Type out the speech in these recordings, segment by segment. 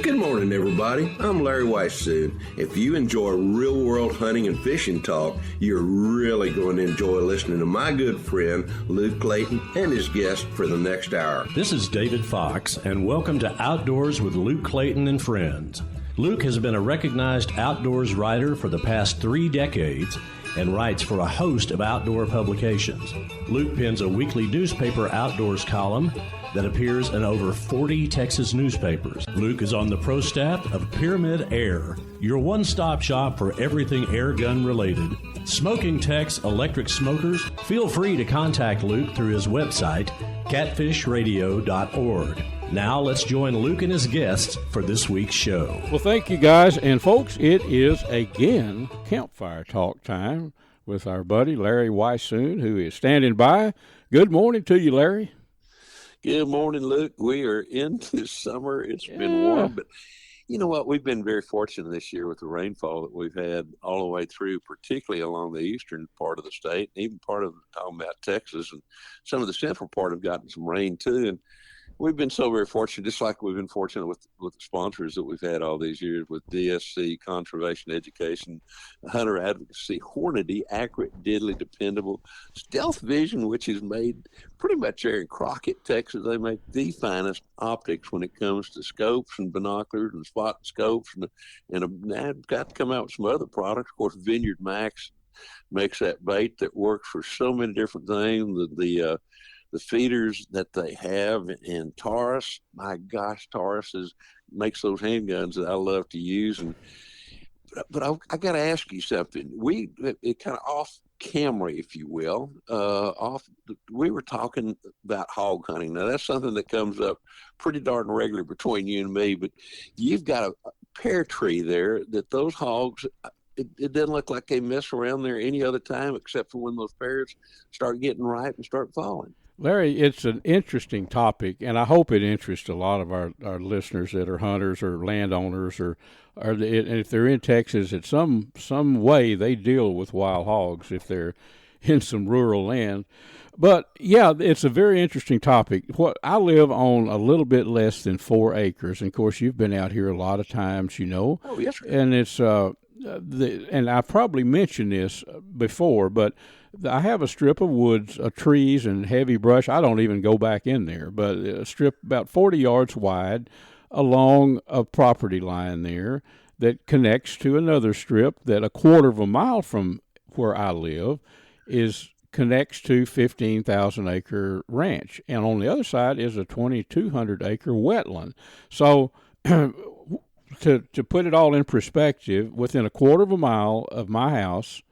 Good morning, everybody. I'm Larry Weishuhn. If you enjoy real-world hunting and fishing talk, you're really going to enjoy listening to my good friend, Luke Clayton, and his guest for the next hour. This is David Fox, and welcome to Outdoors with Luke Clayton and Friends. Luke has been a recognized outdoors writer for the past 3 decades and writes for a host of outdoor publications. Luke pens a weekly newspaper outdoors column that appears in over 40 Texas newspapers. Luke is on the pro staff of Pyramyd Air, your one-stop shop for everything air gun related. Smokin Tex electric smokers. Feel free to contact Luke through his website, catfishradio.org. Now let's join Luke and his guests for this week's show. Well, thank you, guys. And folks, it is again Campfire Talk time with our buddy Larry Weishuhn, who is standing by. Good morning to you, Larry. Good morning, Luke. We are into summer. It's been warm, but you know what? We've been very fortunate this year with the rainfall that we've had all the way through, particularly along the eastern part of the state, and even part of talking about Texas, and some of the central part have gotten some rain too. And we've been so very fortunate, just like we've been fortunate with the sponsors that we've had all these years with DSC, Conservation Education, Hunter Advocacy, Hornady, Accurate, Diddley, Dependable, Stealth Vision, which is made pretty much there in Crockett, Texas. They make the finest optics when it comes to scopes and binoculars and spot scopes. And I've got to come out with some other products. Of course, VINEYARDMAX makes that bait that works for so many different things. The feeders that they have in Taurus, my gosh, Taurus makes those handguns that I love to use. But I got to ask you something. It kind of off camera, if you will, we were talking about hog hunting. Now that's something that comes up pretty darn regular between you and me. But you've got a pear tree there that those hogs. It doesn't look like they mess around there any other time except for when those pears start getting ripe and start falling. Larry, it's an interesting topic, and I hope it interests a lot of our listeners that are hunters or landowners, or if they're in Texas, at some way they deal with wild hogs if they're in some rural land. But, yeah, it's a very interesting topic. I live on a little bit less than 4 acres, and, of course, you've been out here a lot of times, you know. Oh, yes, sir. And it's and I've probably mentioned this before, but I have a strip of woods, trees, and heavy brush. I don't even go back in there, but a strip about 40 yards wide along a property line there that connects to another strip that a quarter of a mile from where I live connects to 15,000-acre ranch. And on the other side is a 2,200-acre wetland. So to put it all in perspective, within a quarter of a mile of my house,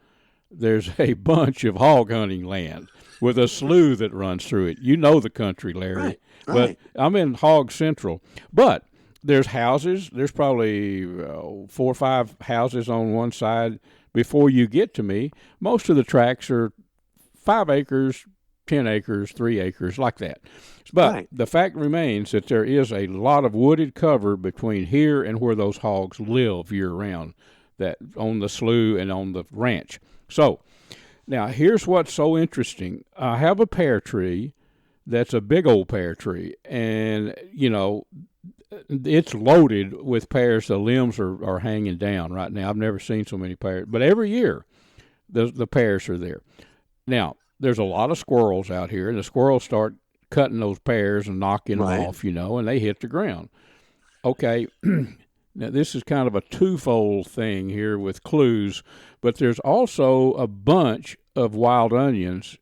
there's a bunch of hog hunting land with a slough that runs through it. You know the country, Larry. Right. But I'm in Hog Central. But there's houses. There's probably 4 or 5 houses on one side before you get to me. Most of the tracts are 5 acres, 10 acres, 3 acres, like that. But the fact remains that there is a lot of wooded cover between here and where those hogs live year-round, that on the slough and on the ranch. So, now here's what's so interesting. I have a pear tree that's a big old pear tree, and, you know, it's loaded with pears. The limbs are hanging down right now. I've never seen so many pears. But every year, the pears are there. Now, there's a lot of squirrels out here, and the squirrels start cutting those pears and knocking them off, you know, and they hit the ground. Okay, now this is kind of a twofold thing here with clues, but there's also a bunch of wild onions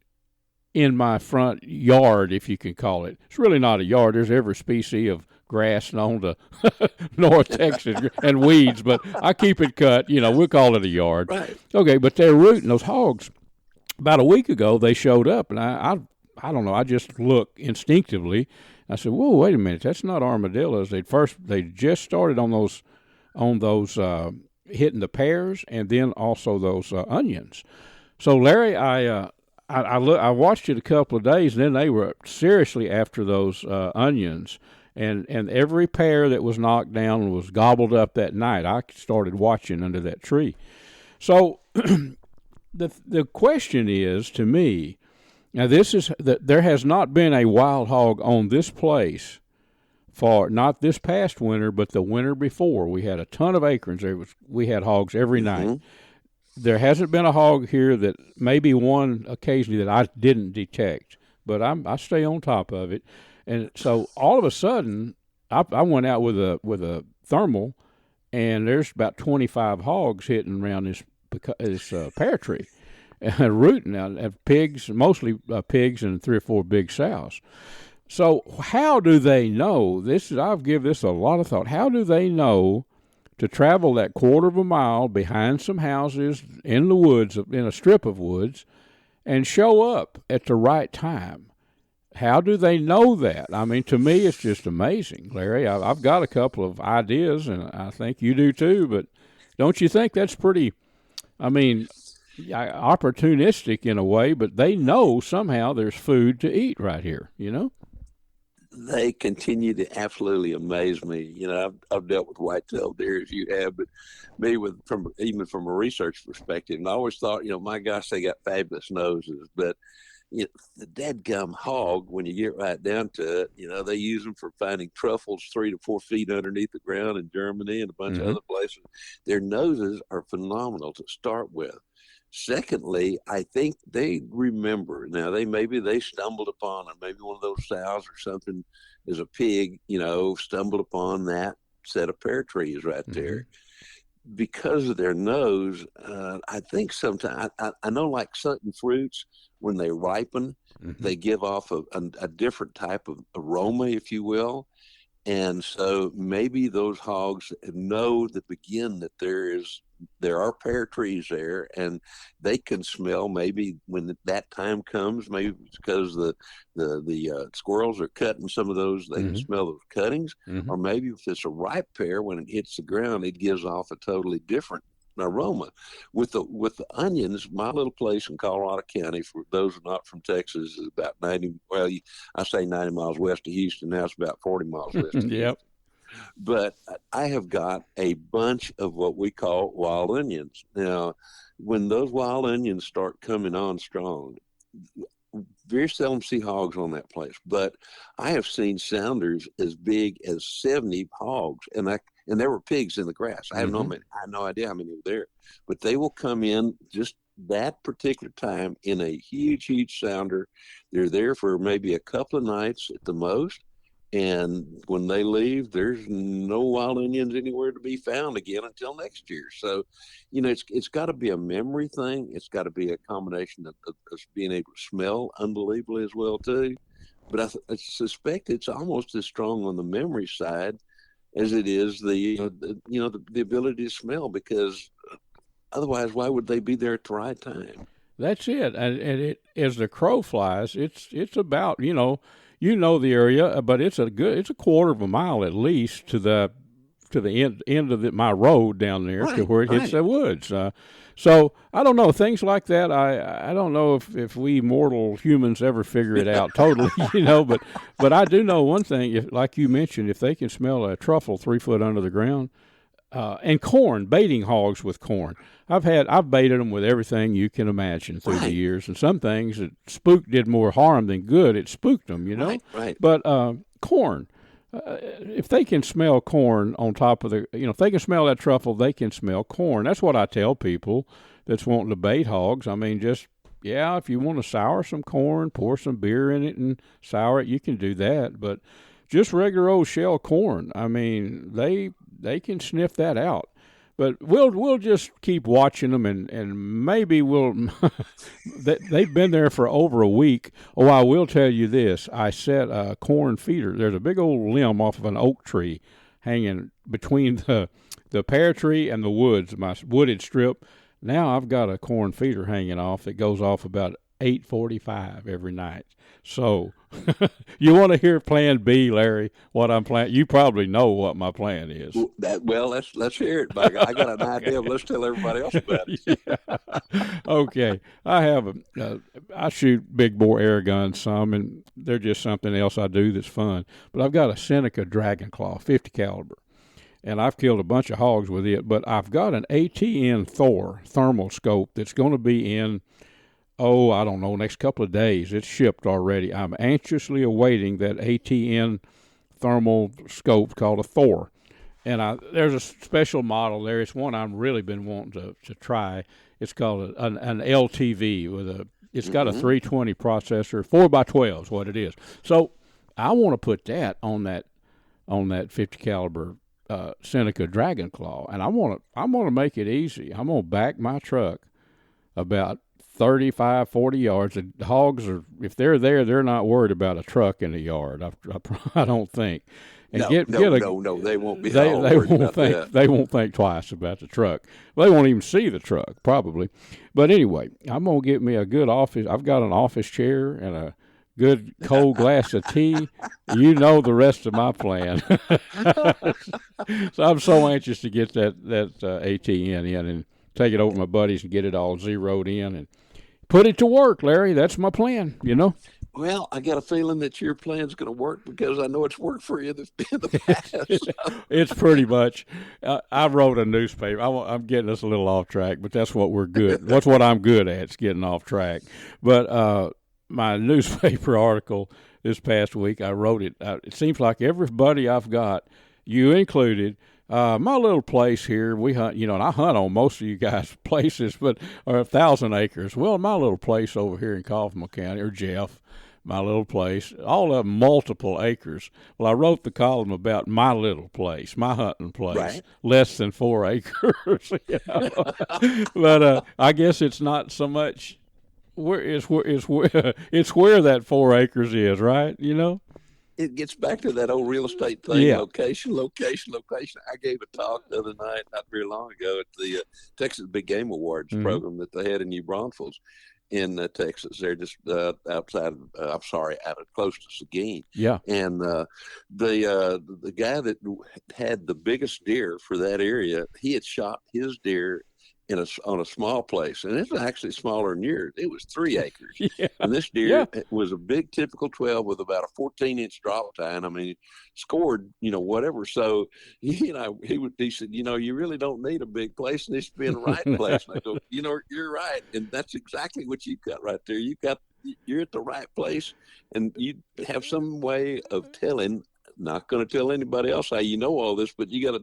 in my front yard, if you can call it. It's really not a yard. There's every species of grass known to North Texas and weeds, but I keep it cut. You know, we'll call it a yard. Right. Okay, but they're rooting those hogs. About a week ago, they showed up, and I don't know, I just looked instinctively. I said, whoa, wait a minute, that's not armadillos. They just started on those hitting the pears and then also those onions. So, Larry, I watched it a couple of days, and then they were seriously after those onions. And every pear that was knocked down was gobbled up that night. I started watching under that tree. So the question is, to me, now this is that there has not been a wild hog on this place for not this past winter, but the winter before. We had a ton of acorns. We had hogs every night. There hasn't been a hog here that maybe one occasionally that I didn't detect, but I stay on top of it. And so all of a sudden, I went out with a thermal, and there's about 25 hogs hitting around this pear tree, rooting out pigs, mostly pigs and 3 or 4 big sows. So how do they know? I've given this a lot of thought. How do they know to travel that quarter of a mile behind some houses in the woods, in a strip of woods, and show up at the right time? How do they know that? I mean, to me, it's just amazing, Larry. I've got a couple of ideas, and I think you do too, but don't you think that's pretty, opportunistic in a way, but they know somehow there's food to eat right here, They continue to absolutely amaze me. I've dealt with whitetail deer as you have, but me even from a research perspective, and I always thought, my gosh, they got fabulous noses, but the dadgum hog, when you get right down to it, they use them for finding truffles 3 to 4 feet underneath the ground in Germany and a bunch of other places. Their noses are phenomenal to start with. Secondly, I think they remember. Now, they stumbled upon, or maybe one of those sows or something as a pig, stumbled upon that set of pear trees right there. Because of their nose, I think sometimes, I know like certain fruits, when they ripen, they give off a different type of aroma, if you will. And so maybe those hogs know to begin that there are pear trees there, and they can smell maybe when that time comes, maybe it's because the squirrels are cutting some of those, they can smell those cuttings, or maybe if it's a ripe pear, when it hits the ground, it gives off a totally different aroma. With the onions, my little place in Colorado County, for those who are not from Texas, is about 90 miles west of Houston. Now it's about 40 miles west of Houston. But I have got a bunch of what we call wild onions. Now, when those wild onions start coming on strong, very seldom see hogs on that place. But I have seen sounders as big as 70 hogs, and there were pigs in the grass. I have no idea how many were there, but they will come in just that particular time in a huge, huge sounder. They're there for maybe a couple of nights at the most. And when they leave, there's no wild onions anywhere to be found again until next year. So, it's got to be a memory thing. It's got to be a combination of being able to smell unbelievably as well too. But I suspect it's almost as strong on the memory side as it is the ability to smell, because otherwise, why would they be there at the right time? That's it. And it, as the crow flies, it's about the area, but it's a quarter of a mile at least to the end of my road down there, to where it hits the woods. So I don't know, things like that. I don't know if we mortal humans ever figure it out totally, but I do know one thing. Like you mentioned, if they can smell a truffle 3 foot under the ground, and corn, baiting hogs with corn. I've baited them with everything you can imagine through the years, and some things that did more harm than good. It spooked them, Right. But corn, if they can smell corn on top of if they can smell that truffle, they can smell corn. That's what I tell people that's wanting to bait hogs. I mean, if you want to sour some corn, pour some beer in it and sour it, you can do that. But just regular old shell corn, I mean, they can sniff that out. But we'll just keep watching them, and maybe we'll. They've been there for over a week. Oh, I will tell you this: I set a corn feeder. There's a big old limb off of an oak tree hanging between the pear tree and the woods, my wooded strip. Now I've got a corn feeder hanging off that goes off about 8:45 every night. So you want to hear Plan B, Larry? What I'm planning? You probably know what my plan is. Let's hear it. I got an idea. Let's tell everybody else about it. Yeah. Okay, I shoot big bore air guns some, and they're just something else I do that's fun. But I've got a Seneca Dragon Claw 50 caliber, and I've killed a bunch of hogs with it. But I've got an ATN Thor thermal scope that's going to be in, I don't know, next couple of days. It's shipped already. I'm anxiously awaiting that ATN thermal scopes called a Thor. And there's a special model there. It's one I've really been wanting to try. It's called an LTV it's got a 320 processor, 4x12 is what it is. So I want to put that on that 50 caliber Seneca Dragon Claw, and I'm gonna make it easy. I'm gonna back my truck about 35, 40 yards. The hogs if they're there, they're not worried about a truck in the yard. I don't think. And no, they won't be. They won't think twice about the truck. They won't even see the truck probably. But anyway, I'm gonna get me a good office. I've got an office chair and a good cold glass of tea. You know the rest of my plan. So I'm so anxious to get that ATN in and take it over to my buddies and get it all zeroed in and put it to work, Larry. That's my plan, Well, I got a feeling that your plan's going to work because I know it's worked for you in the past. It's pretty much. I wrote a newspaper. I'm getting us a little off track, but that's what we're good. That's what I'm good at, is getting off track. But my newspaper article this past week, I wrote it. It seems like everybody I've got, you included, my little place here, we hunt, and I hunt on most of you guys' places, but are 1,000 acres. Well, my little place over here in Kaufman County, or Jeff, my little place, all of them multiple acres. Well, I wrote the column about my little place, my hunting place, right. Less than 4 acres. But I guess it's not so much it's where that 4 acres is, right? It gets back to that old real estate thing. Yeah. Location. I gave a talk the other night, not very long ago, at the Texas Big Game Awards program that they had in New Braunfels in Texas. They're just outside of, out of close to Seguin. Yeah. And the guy that had the biggest deer for that area, he had shot his deer on a small place, and it's actually smaller than yours. It was 3 acres. Yeah. And this deer was a big typical 12 with about a 14-inch drop time. I mean, scored, whatever. So, he said, you really don't need a big place, and this should be in the right place. And I go, you're right. And that's exactly what you've got right there. You're at the right place, and you have some way of telling. Not going to tell anybody else how you know all this, but you got to,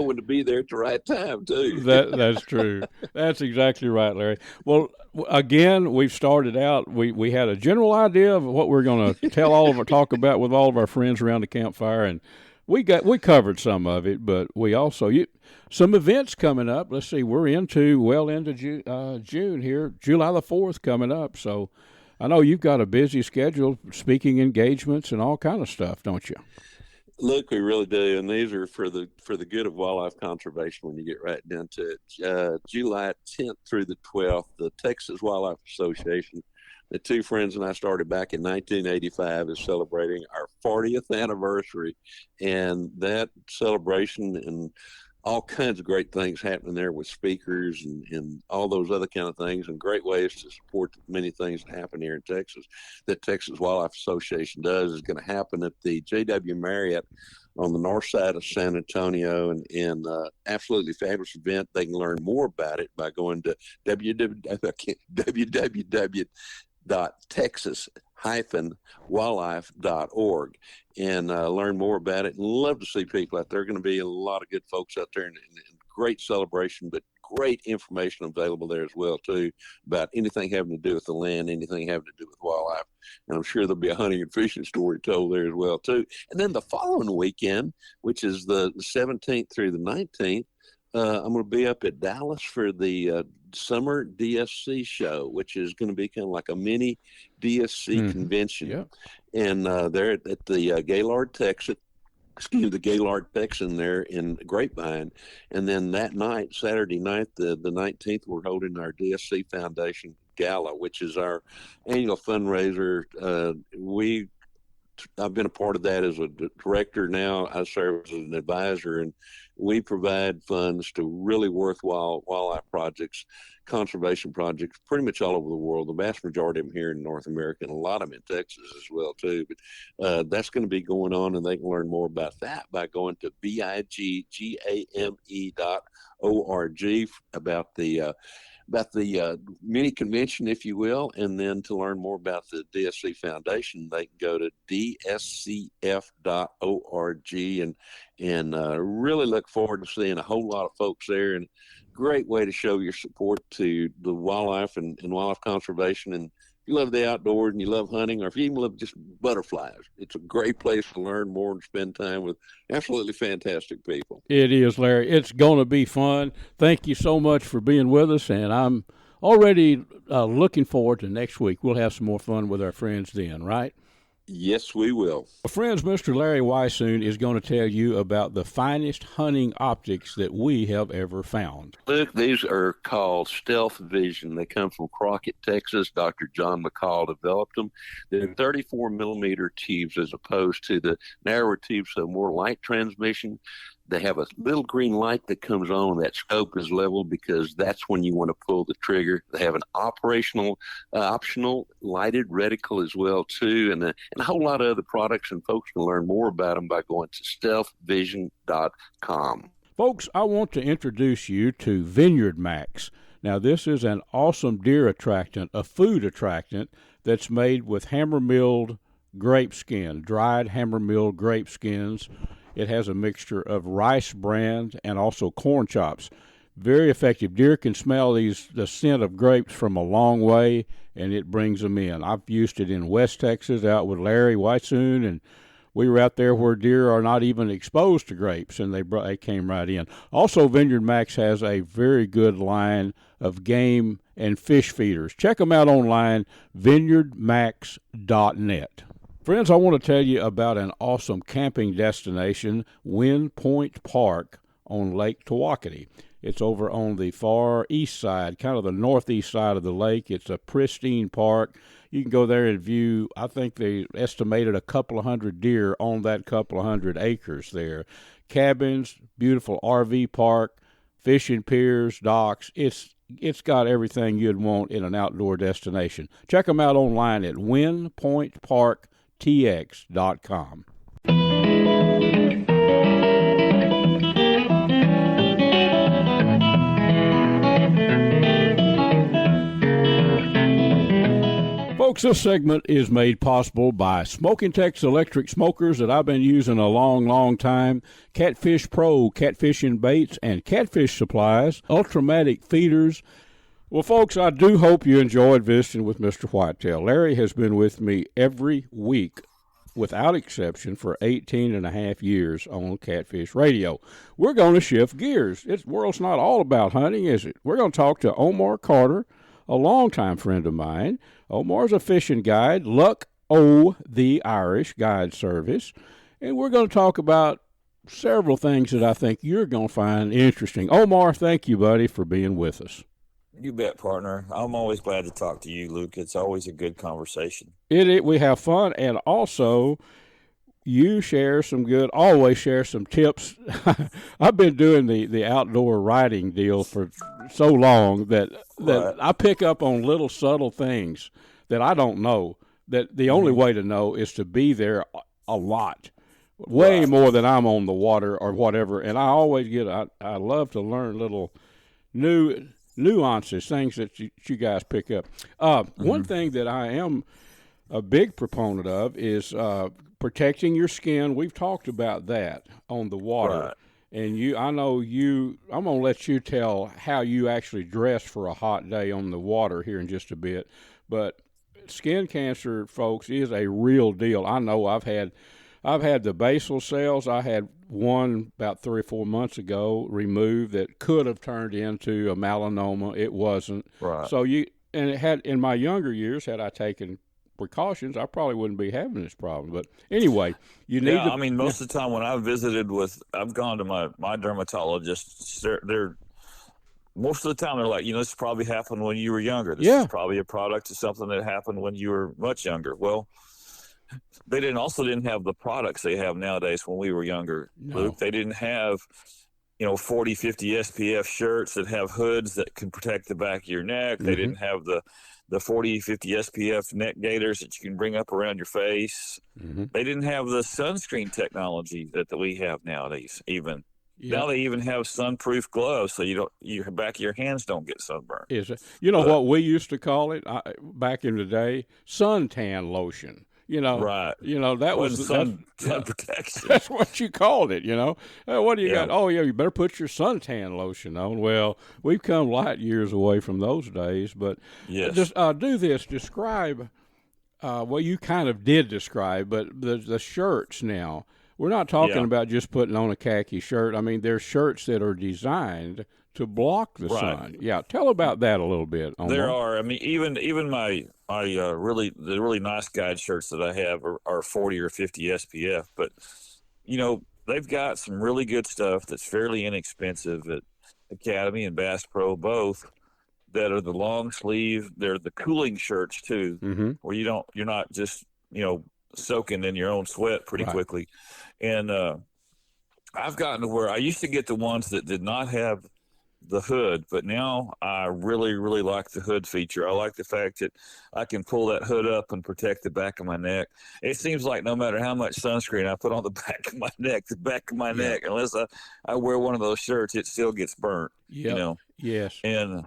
when to be there at the right time too. That's true. That's exactly right, Larry. Well, again, we've started out. We had a general idea of what we're going to talk about with all of our friends around the campfire, and we covered some of it. But we also some events coming up. Let's see, we're into June here, July the 4th coming up. So I know you've got a busy schedule, speaking engagements and all kind of stuff, don't you? Look, we really do, and these are for the good of wildlife conservation. When you get right down to it, July 10th through the 12th, the Texas Wildlife Association, the two friends and I started back in 1985, is celebrating our 40th anniversary, and that celebration and all kinds of great things happening there with speakers and all those other kind of things, and great ways to support the many things that happen here in Texas that Texas Wildlife Association does is going to happen at the JW Marriott on the north side of San Antonio, and absolutely fabulous event. They can learn more about it by going to www.texas-wildlife.org and learn more about it. And love to see people out there. Going to be a lot of good folks out there, and great celebration, but great information available there as well too about anything having to do with the land, anything having to do with wildlife. And I'm sure there'll be a hunting and fishing story told there as well too. And then the following weekend, which is the 17th through the 19th, I'm going to be up at Dallas for the summer DSC show, which is going to be kind of like a mini DSC convention. Yeah. And they're at the Gaylord Texas. The Gaylord Texan there in Grapevine. And then that night, Saturday night, the 19th, we're holding our DSC Foundation Gala, which is our annual fundraiser. I've been a part of that as a director now. I serve as an advisor, and we provide funds to really worthwhile wildlife projects, conservation projects, pretty much all over the world. The vast majority of them here in North America, and a lot of them in Texas as well too. But that's going to be going on, and they can learn more about that by going to bigame.org about the mini convention, if you will, and then to learn more about the DSC Foundation, they can go to dscf.org and really look forward to seeing a whole lot of folks there. And great way to show your support to the wildlife and wildlife conservation. And if you love the outdoors and you love hunting, or if you even love just butterflies, it's a great place to learn more and spend time with absolutely fantastic people. It is, Larry. It's going to be fun. Thank you so much for being with us, and I'm already looking forward to next week. We'll have some more fun with our friends then, right? Yes, we will. Friends, Mr. Larry Weishuhn is going to tell you about the finest hunting optics that we have ever found. Luke, these are called Stealth Vision. They come from Crockett, Texas. Dr. John McCall developed them. They're 34 millimeter tubes as opposed to the narrower tubes, so more light transmission. They have a little green light that comes on when that scope is level, because that's when you want to pull the trigger. They have an optional lighted reticle as well, too, and a whole lot of other products, and folks can learn more about them by going to stealthvision.com. Folks, I want to introduce you to VINEYARDMAX. Now, this is an awesome deer attractant, a food attractant that's made with hammer-milled grape skin, dried hammer-milled grape skins. It has a mixture of rice bran and also corn chops. Very effective. Deer can smell the scent of grapes from a long way, and it brings them in. I've used it in West Texas out with Larry Weishuhn, and we were out there where deer are not even exposed to grapes, and they came right in. Also, VINEYARDMAX has a very good line of game and fish feeders. Check them out online, vineyardmax.net. Friends, I want to tell you about an awesome camping destination, Wind Point Park on Lake Tawakoni. It's over on the far east side, kind of the northeast side of the lake. It's a pristine park. You can go there and view, I think they estimated a couple of hundred deer on that couple of hundred acres there. Cabins, beautiful RV park, fishing piers, docks. It's got everything you'd want in an outdoor destination. Check them out online at windpointparktx.com. Folks, this segment is made possible by Smokin Tex electric smokers that I've been using a long, long time, CatfishPro, catfishing baits, and catfish supplies, Ultrimatic Feeders. Well, folks, I do hope you enjoyed visiting with Mr. Whitetail. Larry has been with me every week, without exception, for 18 and a half years on Catfish Radio. We're going to shift gears. The world's not all about hunting, is it? We're going to talk to Omar Cotter, a longtime friend of mine. Omar's a fishing guide, Luck O' the Irish Guide Service, and we're going to talk about several things that I think you're going to find interesting. Omar, thank you, buddy, for being with us. You bet, partner. I'm always glad to talk to you, Luke. It's always a good conversation. We have fun, and also you always share some tips. I've been doing the outdoor riding deal for so long that Right. I pick up on little subtle things that I don't know, that the only way to know is to be there a lot, way more than I'm on the water or whatever. And I always I love to learn little nuances, things that you guys pick up. One thing that I am a big proponent of is protecting your skin. We've talked about that on the water. Right. And I'm going to let you tell how you actually dress for a hot day on the water here in just a bit. But skin cancer, folks, is a real deal. I know I've had the basal cells. I had one about 3 or 4 months ago removed that could have turned into a melanoma. It wasn't. Right. So in my younger years, had I taken precautions, I probably wouldn't be having this problem. But anyway, most of the time when I've gone to my dermatologist, they're most of the time they're like, this probably happened when you were younger. This is probably a product of something that happened when you were much younger. Well, they didn't have the products they have nowadays when we were younger, No. Luke. They didn't have 40, 50 SPF shirts that have hoods that can protect the back of your neck. They didn't have the 40, 50 SPF neck gaiters that you can bring up around your face. They didn't have the sunscreen technology that we have nowadays, even. Now they even have sunproof gloves, so your back of your hands don't get sunburned. Is it? You know what we used to call it back in the day? Suntan lotion. Right. That was sun protection. That's what you called it. What do you got? Oh yeah, you better put your suntan lotion on. Well, we've come light years away from those days, but just do this. Describe. Well, you kind of did describe, but the shirts now. We're not talking about just putting on a khaki shirt. I mean, there's shirts that are designed to block the sun. Yeah, tell about that a little bit. There are. I mean, even my really nice guide shirts that I have are 40 or 50 SPF. But they've got some really good stuff that's fairly inexpensive at Academy and Bass Pro both. That are the long sleeve. They're the cooling shirts too, where you're not just soaking in your own sweat pretty quickly. And I've gotten to where I used to get the ones that did not have the hood, but now I really, really like the hood feature. I like the fact that I can pull that hood up and protect the back of my neck. It seems like no matter how much sunscreen I put on the back of my neck, unless I wear one of those shirts, it still gets burnt. Yes. And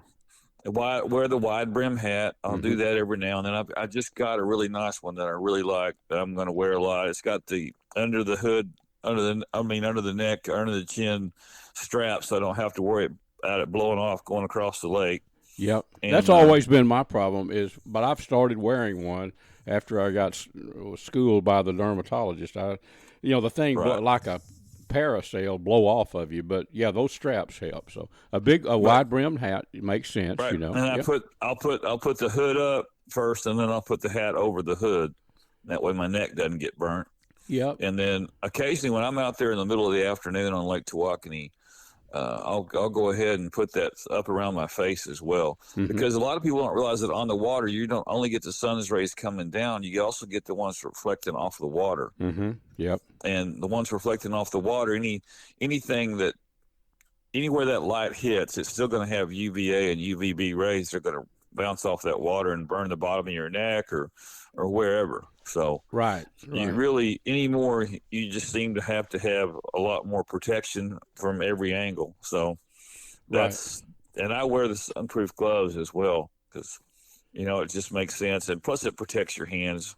wear the wide brim hat. I'll do that every now and then. I just got a really nice one that I really like that I'm going to wear a lot. It's got the under the hood, under the neck, under the chin strap, so I don't have to worry about it blowing off going across the lake. Yep, and that's always been my problem. But I've started wearing one after I got schooled by the dermatologist. The thing like a parasail blow off of you, but those straps help. So a wide brimmed hat makes sense. And I'll put the hood up first, and then I'll put the hat over the hood. That way my neck doesn't get burnt. Yep. And then occasionally when I'm out there in the middle of the afternoon on Lake Tawakoni, I'll go ahead and put that up around my face as well, because a lot of people don't realize that on the water you don't only get the sun's rays coming down, you also get the ones reflecting off the water. Yep. And the ones reflecting off the water, anywhere that light hits, it's still going to have UVA and UVB rays. They're going to bounce off that water and burn the bottom of your neck or wherever. So you really anymore, you just seem to have a lot more protection from every angle. So and I wear the sunproof gloves as well, because it just makes sense, and plus it protects your hands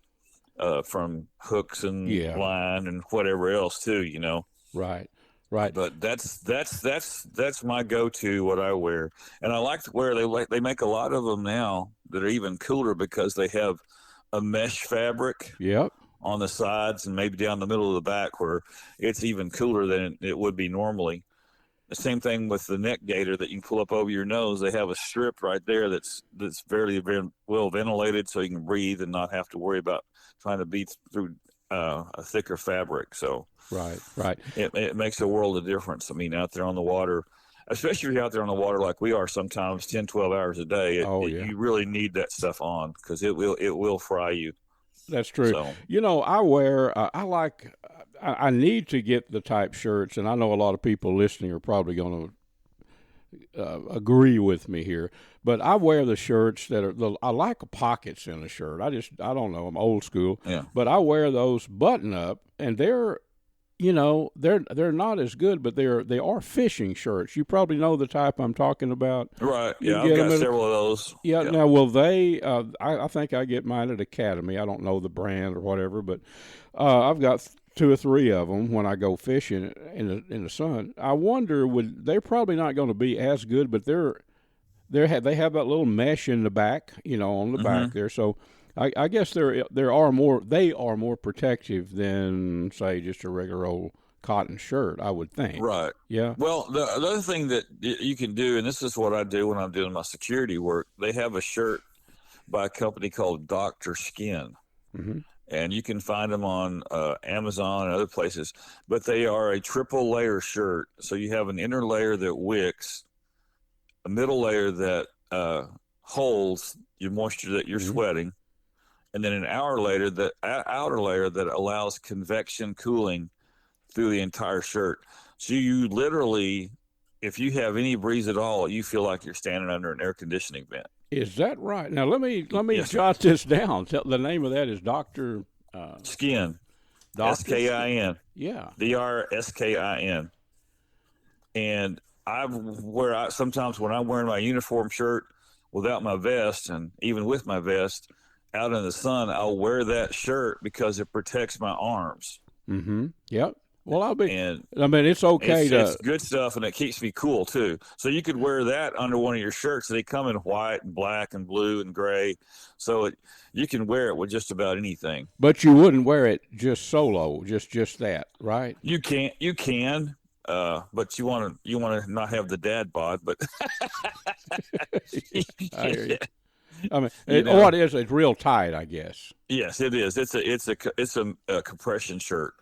from hooks and line and whatever else too. Right. But that's my go-to, what I wear. And I like to wear, they make a lot of them now that are even cooler because they have a mesh fabric on the sides and maybe down the middle of the back, where it's even cooler than it would be normally. The same thing with the neck gaiter that you can pull up over your nose. They have a strip right there that's very, very well ventilated, so you can breathe and not have to worry about trying to beat through a thicker fabric. So right. It makes a world of difference. I mean, out there on the water, especially if you're out there on the water like we are sometimes 10, 12 hours a day, you really need that stuff on, because it will fry you. That's true. So, I wear, I need to get the type shirts, and I know a lot of people listening are probably going to agree with me here, but I wear the shirts that I like pockets in a shirt. I don't know, I'm old school, but I wear those button up, and they're not as good, but they are fishing shirts. You probably know the type I'm talking about. Right. Yeah, I've got several of those. Yeah. Now, will they? I think I get mine at Academy. I don't know the brand or whatever, but I've got 2 or 3 of them when I go fishing in the sun. I wonder, they're probably not going to be as good, but they have that little mesh in the back, on the back there. So I guess they are more protective than, say, just a regular old cotton shirt, I would think. Right. Yeah. Well, the other thing that you can do, and this is what I do when I'm doing my security work, they have a shirt by a company called Dr. Skin. And you can find them on Amazon and other places, but they are a triple layer shirt. So you have an inner layer that wicks, a middle layer that holds your moisture that you're sweating, and then an outer layer that allows convection cooling through the entire shirt. So you literally, if you have any breeze at all, you feel like you're standing under an air conditioning vent. Is that right? Now let me jot this down. The name of that is Dr. Skin. Skin. Yeah. DRSKIN. And sometimes when I'm wearing my uniform shirt without my vest, and even with my vest out in the sun, I'll wear that shirt because it protects my arms. Mm-hmm. Yep. Well, it's okay it's good stuff, and it keeps me cool too. So you could wear that under one of your shirts. They come in white and black and blue and gray, so you can wear it with just about anything. But you wouldn't wear it just solo, just that, right? You can, but you want to not have the dad bod. But I hear you. I mean, what is it's real tight, I guess. Yes, it is. It's a compression shirt.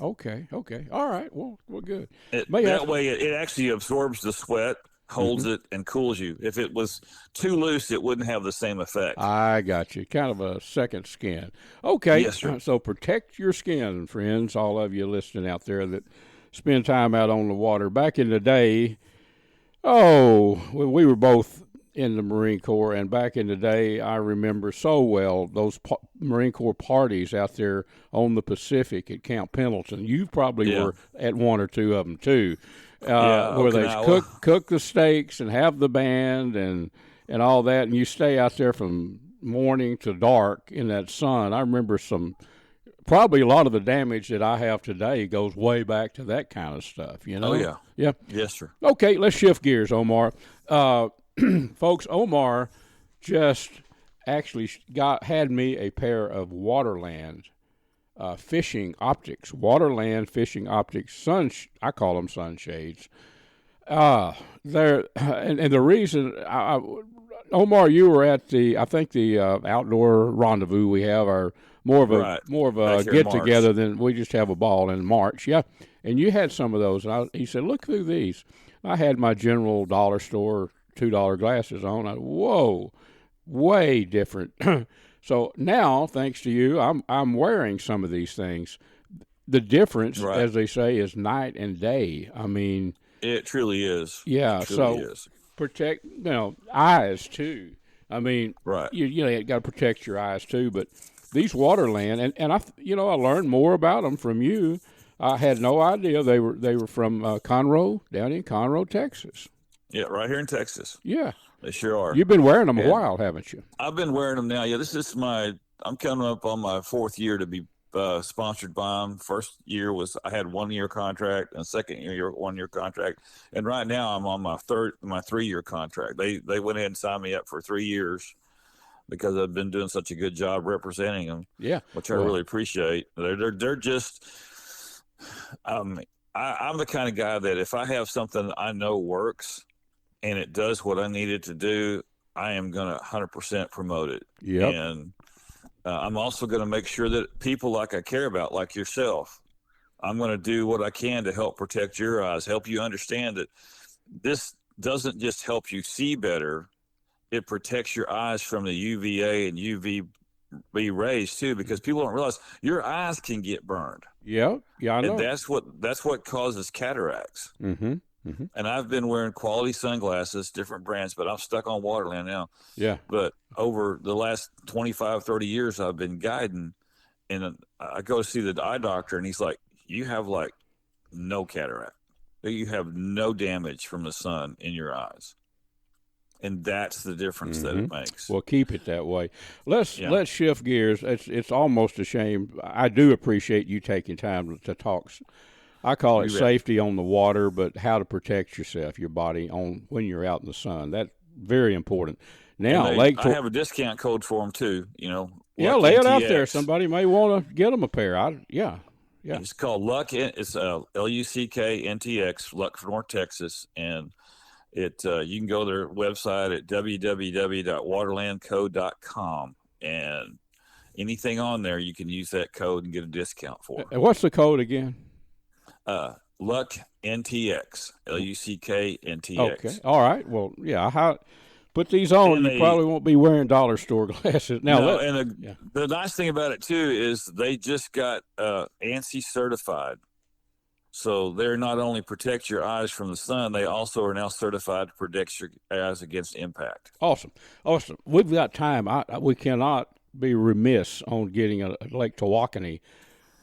Okay. All right. Well, good. That way, it actually absorbs the sweat, holds it, and cools you. If it was too loose, it wouldn't have the same effect. I got you. Kind of a second skin. Okay. Yes, sir. So protect your skin, friends, all of you listening out there that spend time out on the water. Back in the day, we were both in the Marine Corps, and back in the day, I remember so well those Marine Corps parties out there on the Pacific at Camp Pendleton. You probably were at one or two of them too, where they cook the steaks and have the band and all that, and you stay out there from morning to dark in that sun. I remember probably a lot of the damage that I have today goes way back to that kind of stuff. You know? Oh yeah. Yeah. Yes, sir. Okay, let's shift gears, Omar. Folks, Omar just actually had me a pair of Waterland fishing optics. Waterland fishing optics. I call them sunshades. And the reason, Omar, you were at the outdoor rendezvous we have, or more of a get together than we just have a ball in March. Yeah, and you had some of those, and he said, "Look through these." I had my general dollar store $2 glasses on. Whoa, way different. So now, thanks to you, I'm wearing some of these things. The difference, as they say, is night and day. I mean, it truly is. Yeah. Protect, eyes too. I mean, you got to protect your eyes too. But these Waterland, and I learned more about them from you. I had no idea they were from Conroe, down in Conroe, Texas. Yeah, right here in Texas. Yeah. They sure are. You've been wearing them a while, haven't you? I've been wearing them now. Yeah, I'm coming up on my fourth year to be sponsored by them. First year I had 1 year contract, and second year 1 year contract, and right now I'm on my 3-year contract. They went ahead and signed me up for 3 years because I've been doing such a good job representing them. Yeah, which I really appreciate. They're just. I'm the kind of guy that if I have something I know works and it does what I need it to do, I am going to 100% promote it. Yeah. And I'm also going to make sure that people like I care about, like yourself, I'm going to do what I can to help protect your eyes, help you understand that this doesn't just help you see better. It protects your eyes from the UVA and UVB rays too, because people don't realize your eyes can get burned. Yeah, I know. And that's what causes cataracts. Mm-hmm. Mm-hmm. And I've been wearing quality sunglasses, different brands, but I'm stuck on Waterland now. Yeah. But over the last 25, 30 years, I've been guiding, and I go to see the eye doctor, and he's like, you have like no cataract. You have no damage from the sun in your eyes. And that's the difference that it makes. Well, keep it that way. Let's shift gears. It's almost a shame. I do appreciate you taking time to talk. I call it safety on the water, but how to protect yourself, your body when you're out in the sun. That's very important. Now, I have a discount code for them too. Yeah, lay it out there. Somebody may want to get them a pair. Yeah. It's called Luck. It's LUCKNTX, Luck for North Texas, and you can go to their website at www.waterlandco.com, and anything on there you can use that code and get a discount for. And what's the code again? Luck NTX, LUCKNTX. Okay, all right. Well, yeah. Put these on. You probably won't be wearing dollar store glasses now. The nice thing about it too is they just got ANSI certified. So they're not only protect your eyes from the sun, they also are now certified to protect your eyes against impact. Awesome. We've got time. We cannot be remiss on getting a Lake Tawakoni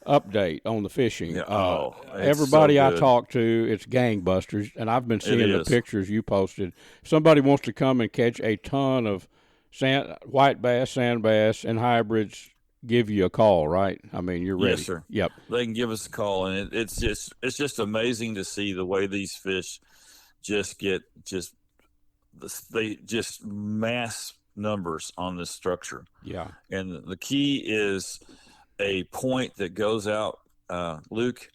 update on the fishing. Yeah. Everybody so I talk to, it's gangbusters, and I've been seeing the is. pictures you posted. If somebody wants to come and catch a ton of white bass, sand bass, and hybrids, give you a call, right? I mean, you're ready. Yes, sir. Yep. They can give us a call, and it's just amazing to see the way these fish they just mass numbers on this structure. Yeah. And the key is a point that goes out, Luke,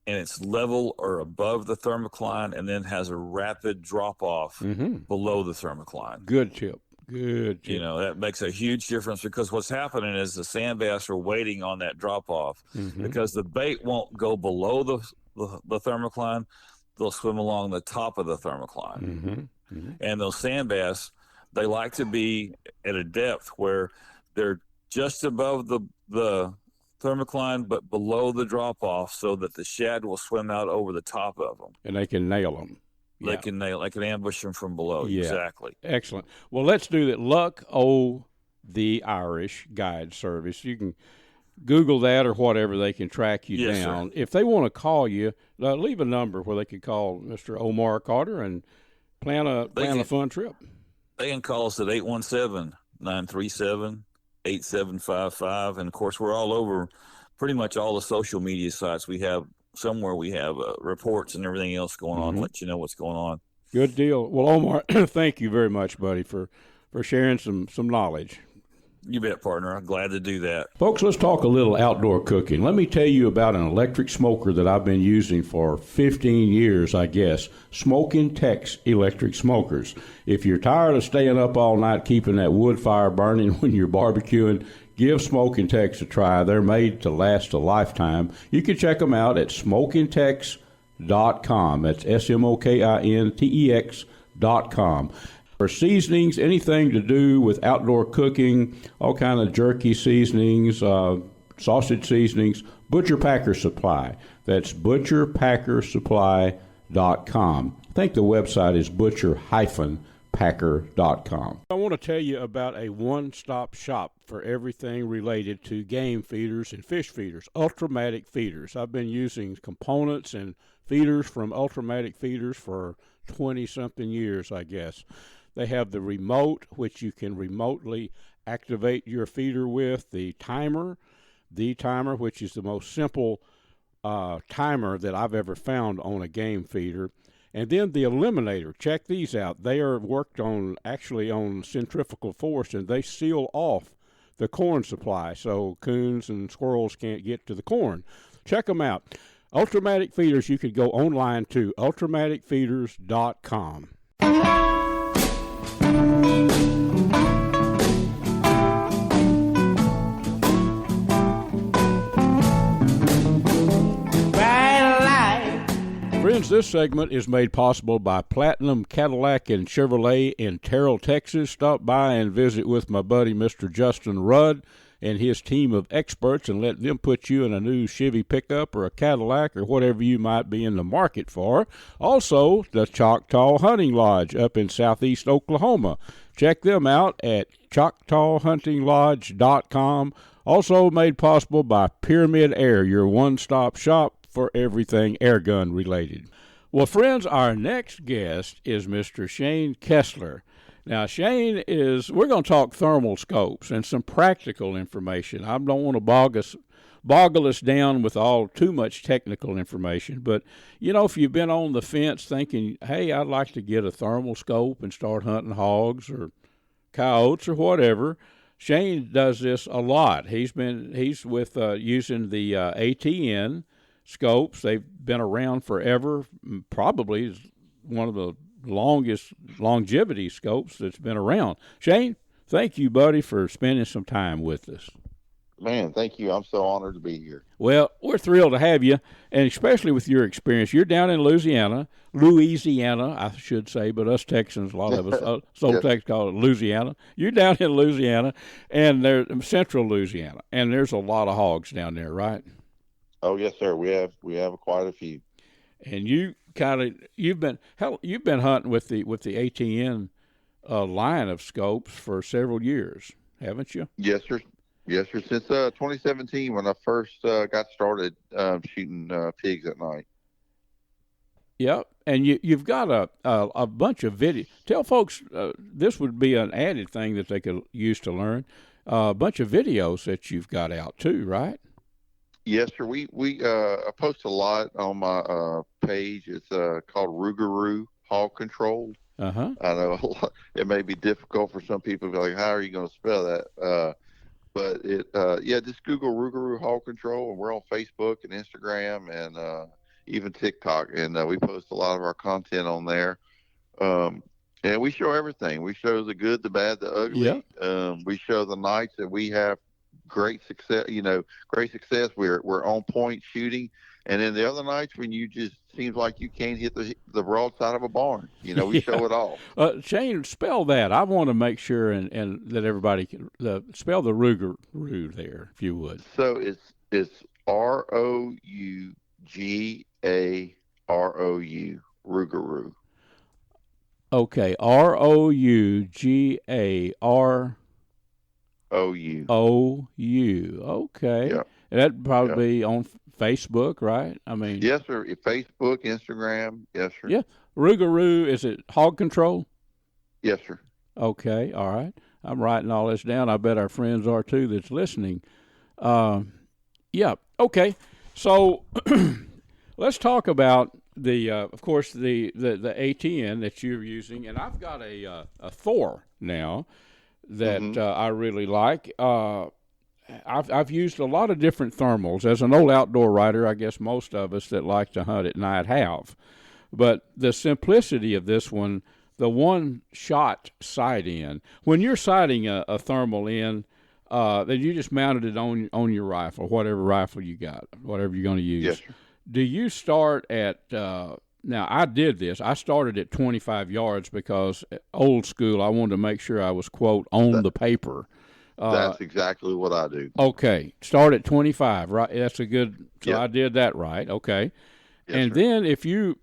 and it's level or above the thermocline, and then has a rapid drop off below the thermocline. Good tip. Good tip. You know, that makes a huge difference, because what's happening is the sand bass are waiting on that drop off because the bait won't go below the thermocline. They'll swim along the top of the thermocline. And those sand bass, they like to be at a depth where they're just above the thermocline but below the drop off, so that the shad will swim out over the top of them. And they can nail them. They can ambush them from below. Yeah. Exactly. Excellent. Well, let's do that. Luck O' the Irish Guide Service. You can Google that or whatever. They can track you down. Sir. If they want to call you, leave a number where they could call Mr. Omar Cotter and plan a fun trip. They can call us at 817-937-8755. And, of course, we're all over pretty much all the social media sites. We have reports and everything else going on, let you know what's going on. Good deal. Well, Omar, thank you very much, buddy, for sharing some knowledge. You bet, partner. I'm glad to do that. Folks, let's talk a little outdoor cooking. Let me tell you about an electric smoker that I've been using for 15 years, I guess. Smokin Tex electric smokers. If you're tired of staying up all night keeping that wood fire burning when you're barbecuing, give Smokin Tex a try. They're made to last a lifetime. You can check them out at SmokinTex.com. That's SMOKINTEX.com. For seasonings, anything to do with outdoor cooking, all kind of jerky seasonings, sausage seasonings, Butcher Packer Supply. That's ButcherPackerSupply.com. I think the website is butcher-packer.com. I want to tell you about a one-stop shop for everything related to game feeders and fish feeders, Ultrimatic Feeders. I've been using components and feeders from Ultrimatic Feeders for 20-something years, I guess. They have the remote, which you can remotely activate your feeder with, the timer, which is the most simple timer that I've ever found on a game feeder, and then the eliminator. Check these out. They are worked on centrifugal force, and they seal off the corn supply so coons and squirrels can't get to the corn. Check them out. Ultrimatic Feeders, you could go online to ultimaticfeeders.com. Friends, this segment is made possible by Platinum Cadillac and Chevrolet in Terrell, Texas. Stop by and visit with my buddy Mr. Justin Rudd and his team of experts and let them put you in a new Chevy pickup or a Cadillac or whatever you might be in the market for. Also, the Choctaw Hunting Lodge up in southeast Oklahoma. Check them out at ChoctawHuntingLodge.com. Also made possible by Pyramyd Air, your one-stop shop for everything airgun related. Well, friends, our next guest is Mr. Shane Kessier. Now, Shane we're going to talk thermal scopes and some practical information. I don't want to boggle us down with too much technical information, but, if you've been on the fence thinking, hey, I'd like to get a thermal scope and start hunting hogs or coyotes or whatever, Shane does this a lot. He's with using the ATN scopes. They've been around forever, probably is one of the longest longevity scopes that's been around. Shane, thank you, buddy, for spending some time with us. Man, thank you. I'm so honored to be here. Well, we're thrilled to have you, and especially with your experience. You're down in Louisiana, I should say, but us Texans, a lot of us, Yes. Texans call it Louisiana. You're down in Louisiana, and they're central Louisiana, and there's a lot of hogs down there, right? Oh, yes, sir. We have quite a few. And you've been hunting with the ATN line of scopes for several years, haven't you? Yes, sir. Yes, sir. Since 2017, when I first got started shooting pigs at night. Yep, and you've got a bunch of video. Tell folks this would be an added thing that they could use to learn. A bunch of videos that you've got out too, right? Yes, sir. We I post a lot on my page. It's called Rougarou Hog Control. Uh-huh. I know it may be difficult for some people to be like, how are you going to spell that? But just Google Rougarou Hog Control, and we're on Facebook and Instagram and even TikTok, and we post a lot of our content on there. And we show everything. We show the good, the bad, the ugly. Yeah. We show the nights that we have great success. Great success. We're on point shooting, and then the other nights when you just seems like you can't hit the broadside of a barn. We show it all. Shane, spell that. I want to make sure and that everybody can spell the Rougarou there, if you would. So it's Rougarou, Rougarou. Okay, Rougarou. Okay. Yeah. And that'd probably be on Facebook, right? I mean. Yes, sir. Facebook, Instagram. Yes, sir. Yeah. Rougarou, is it hog control? Yes, sir. Okay. All right. I'm writing all this down. I bet our friends are too that's listening. Yeah. Okay. So let's talk about of course, the ATN that you're using, and I've got a Thor now that I really like. I've used a lot of different thermals. As an old outdoor rider, I guess most of us that like to hunt at night have. But the simplicity of this one, the one-shot sight in, when you're sighting a thermal in, then you just mounted it on your rifle, whatever rifle you got, whatever you're going to use. Yes, sir. Do you start at now I did this. I started at 25 yards because old school, I wanted to make sure I was, quote, on the paper. That's exactly what I do. Okay. Start at 25, right? That's a good – so Yep. I did that right. Okay. Yes, and sir. then if you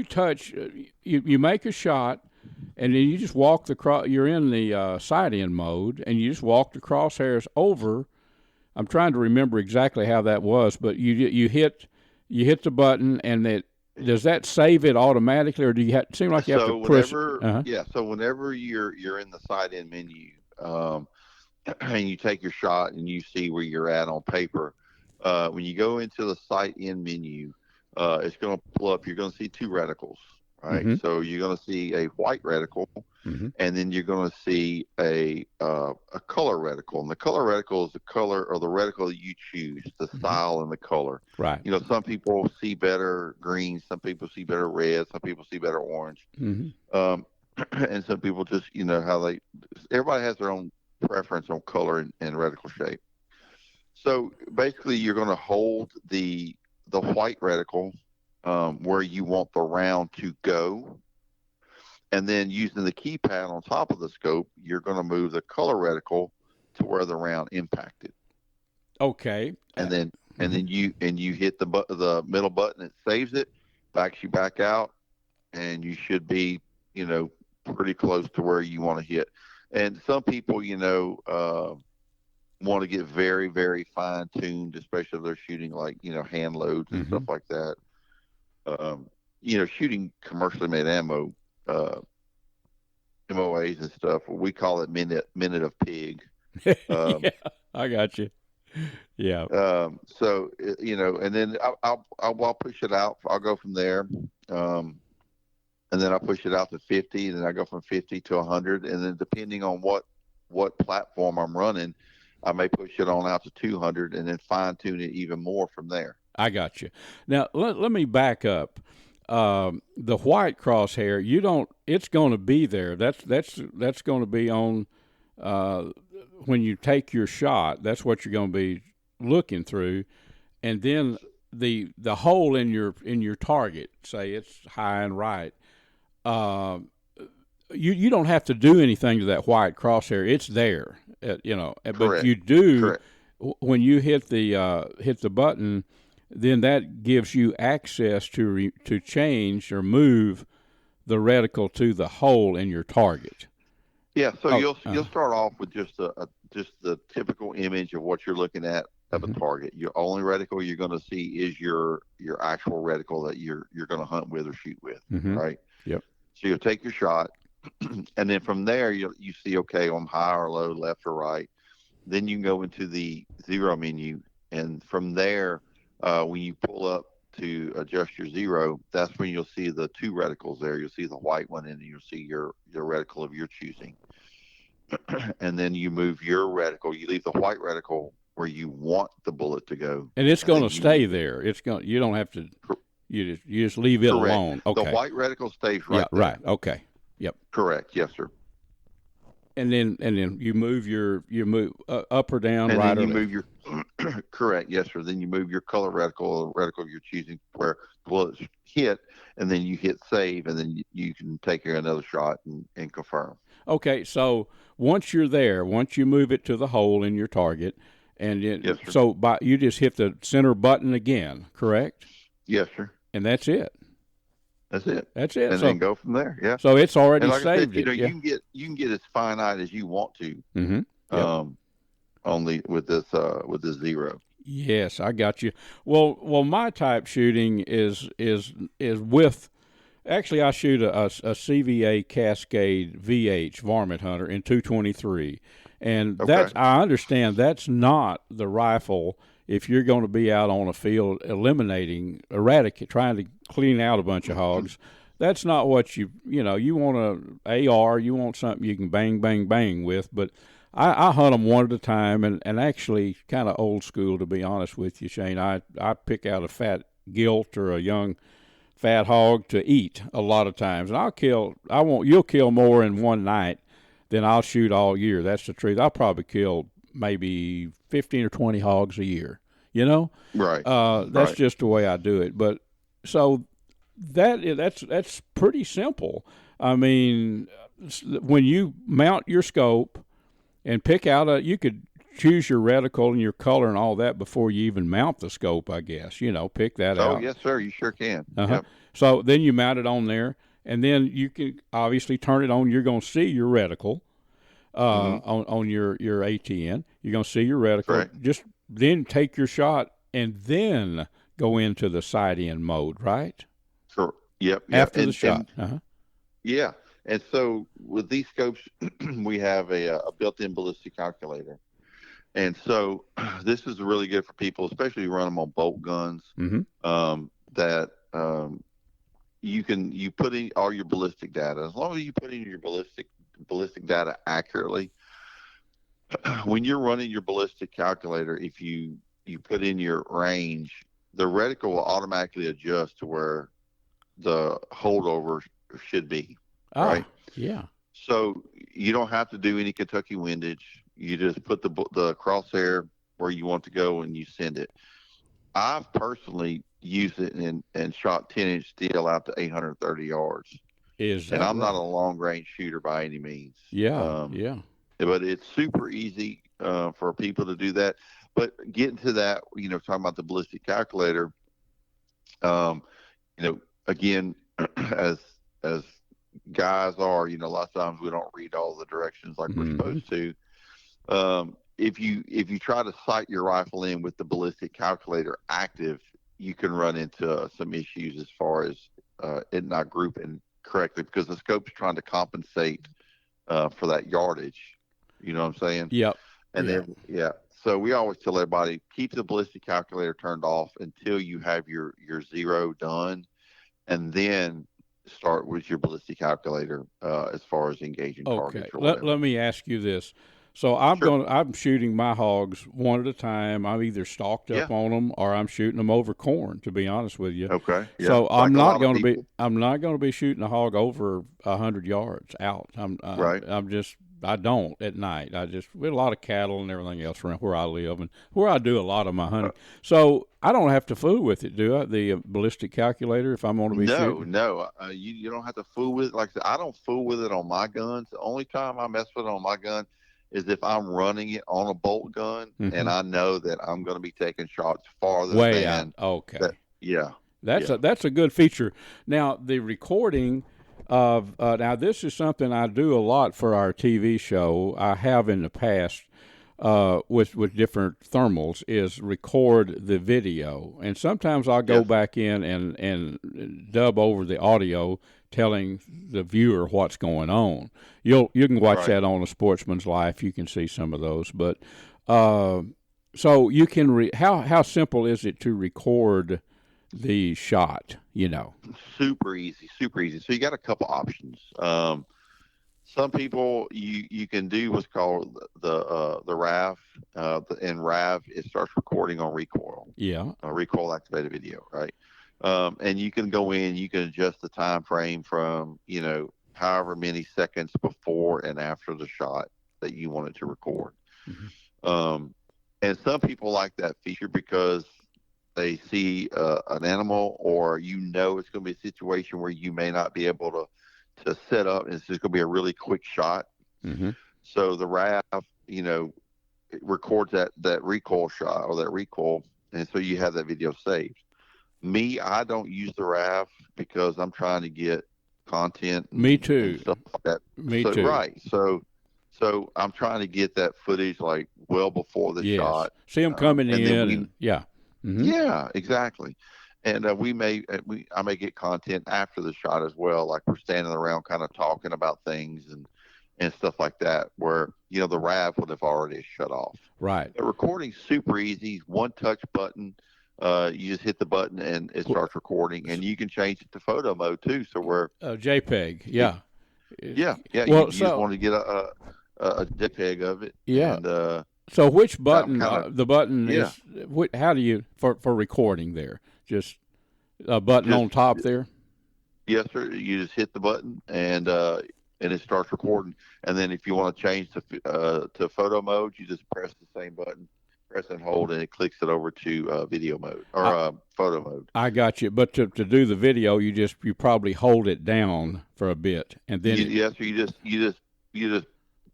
touch you make a shot, and then you just walk you're in the sight-in mode, and you just walk the crosshairs over. I'm trying to remember exactly how that was, but you hit the button, and does that save it automatically, or do you seem like you have to push? So whenever you're in the sight-in menu, and you take your shot and you see where you're at on paper, when you go into the sight-in menu, it's going to pull up. You're going to see two reticles, right? Mm-hmm. So you're going to see a white reticle, and then you're going to see a color reticle. And the color reticle is the color or the reticle that you choose, the style and the color. Right. Some people see better green, some people see better red, some people see better orange. And some people just, everybody has their own preference on color and reticle shape. So basically you're going to hold the white reticle where you want the round to go, and then using the keypad on top of the scope, you're going to move the color reticle to where the round impacted. Okay. And then you hit the middle button, it saves it, backs you back out, and you should be pretty close to where you want to hit. And some people want to get very, very fine tuned, especially if they're shooting like hand loads and stuff like that. Shooting commercially made ammo, MOAs and stuff. We call it minute of pig. Yeah, I got you. Yeah. So and then I'll push it out. I'll go from there, and then I push it out to 50, and then I go from 50 to 100, and then depending on what platform I'm running, I may push it on out to 200, and then fine tune it even more from there. I got you. Now let me back up. The white crosshair, it's going to be there. That's going to be on when you take your shot. That's what you're going to be looking through, and then the hole in your target, say it's high and right. You don't have to do anything to that white crosshair. It's there, Correct. But you do. Correct. When you hit the button. Then that gives you access to change or move the reticle to the hole in your target. Yeah, so you'll start off with just just the typical image of what you're looking at of a target. Your only reticle you're going to see is your actual reticle that you're going to hunt with or shoot with, right? Yep. So you'll take your shot, and then from there you see, okay, I'm high or low, left or right. Then you can go into the zero menu, and from there, when you pull up to adjust your zero, that's when you'll see the two reticles there. You'll see the white one, and you'll see your reticle of your choosing. And then you move your reticle. You leave the white reticle where you want the bullet to go, and it's going to stay there. It's going. You don't have to. You just leave it alone. Okay. The white reticle stays right. Yeah. There. Right. Okay. Yep. Correct. Yes, sir. And then you move up or down, and right then you or move your correct. Yes, sir. Then you move your color reticle, the reticle you're choosing where the bullets hit, and then you hit save, and then you can take another shot and confirm. Okay. So once you're there, once you move it to the hole in your target. And yes, so you just hit the center button again, correct? Yes, sir. And that's it. That's it. That's it. And then go from there. Yeah. So it's already like saved. I said, you can get as finite as you want to. Yep. Only with this zero. Yes, I got you. Well, my type shooting is with. Actually, I shoot a CVA Cascade VH Varmint Hunter in 223. And I understand that's not the rifle if you're going to be out on a field trying to clean out a bunch of hogs. That's not what you want a AR, you want something you can bang, bang, bang with. But I hunt them one at a time, and actually kind of old school, to be honest with you, Shane. I pick out a fat gilt or a young fat hog to eat a lot of times. And you'll kill more in one night than I'll shoot all year. That's the truth. I'll probably kill maybe 15 or 20 hogs a year, Right. That's just the way I do it. But so that's pretty simple. I mean, when you mount your scope and pick out you could choose your reticle and your color and all that before you even mount the scope, I guess, pick that out. Oh, yes, sir. You sure can. Yep. So then you mount it on there. And then you can obviously turn it on. You're going to see your reticle on your ATN. You're going to see your reticle. Correct. Just then take your shot and then go into the sight-in mode, right? Sure. Yep. After the shot. Yeah. And so with these scopes, we have a built-in ballistic calculator. And so this is really good for people, especially who run them on bolt guns, you put in all your ballistic data. As long as you put in your ballistic data accurately, when you're running your ballistic calculator, if you put in your range, the reticle will automatically adjust to where the holdover should be. Right? Yeah. So you don't have to do any Kentucky windage. You just put the crosshair where you want to go and you send it. I've personally used it and shot 10-inch steel out to 830 yards. And I'm not a long-range shooter by any means. Yeah, But it's super easy for people to do that. But getting to that, talking about the ballistic calculator, again, as guys are, a lot of times we don't read all the directions like we're supposed to. If you try to sight your rifle in with the ballistic calculator active, you can run into some issues as far as it not grouping correctly because the scope's trying to compensate for that yardage. You know what I'm saying? Yep. And then so we always tell everybody keep the ballistic calculator turned off until you have your zero done, and then start with your ballistic calculator as far as engaging targets. Okay. Let me ask you this. So I'm shooting my hogs one at a time. I'm either stalked up on them or I'm shooting them over corn, to be honest with you. Okay. Yeah. So I'm not going to be shooting a hog over 100 yards out. I don't at night. We have a lot of cattle and everything else around where I live and where I do a lot of my hunting. So I don't have to fool with it, do I? The ballistic calculator, if I'm going to be shooting? No. You don't have to fool with it. Like I said, I don't fool with it on my guns. The only time I mess with it on my gun is if I'm running it on a bolt gun and I know that I'm going to be taking shots farther way than out. Okay. That's a good feature. Now the recording of now this is something I do a lot for our TV show. I have in the past. with different thermals is record the video, and sometimes I'll go back in and dub over the audio, telling the viewer what's going on. You can watch that on A Sportsman's Life. You can see some of those, but so you can how simple is it to record the shot? Super easy. So you got a couple options. Some people you can do what's called the RAV. In RAV, it starts recording on recoil. Yeah. Recoil activated video, right? And you can go in, you can adjust the time frame from however many seconds before and after the shot that you want it to record. Mm-hmm. And some people like that feature because they see an animal, or it's going to be a situation where you may not be able to set up, and it's just going to be a really quick shot. Mm-hmm. So the RAV, it records that recoil shot or that recoil, and so you have that video saved. Me, I don't use the RAV because I'm trying to get content. Me too. And stuff like that. Me too. Right. So I'm trying to get that footage like well before the shot. See them coming in. Mm-hmm. Yeah, exactly. And I may get content after the shot as well, like we're standing around kind of talking about things and stuff like that, where the RAV would have already shut off. Right. The recording's super easy. One touch button. You just hit the button and it starts recording, and you can change it to photo mode too. So we're JPEG. Yeah. Yeah. Well, you just want to get a JPEG of it. Yeah. And, so which button? The button is. How do you for recording there? Just a button on top there. Yes, sir. You just hit the button and it starts recording. And then if you want to change to photo mode, you just press the same button, press and hold, and it clicks it over to video mode or photo mode. I got you. But to do the video, you probably hold it down for a bit, and then you just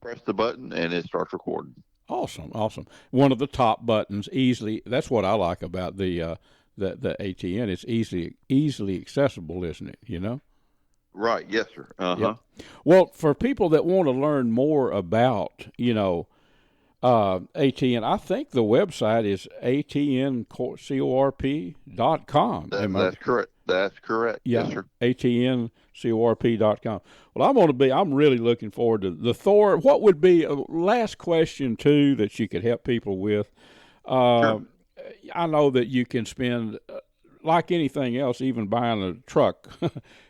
press the button and it starts recording. Awesome. One of the top buttons, easily. That's what I like about the ATN. It's easily accessible, isn't it? Right. Yes, sir. Uh-huh. Yeah. Well, for people that want to learn more about, ATN, I think the website is atncorp.com. That's correct. That's correct. Yeah, yes, sir. atncorp.com. Well, I'm really looking forward to the Thor. What would be a last question, too, that you could help people with? Sure. I know that you can spend, like anything else, even buying a truck.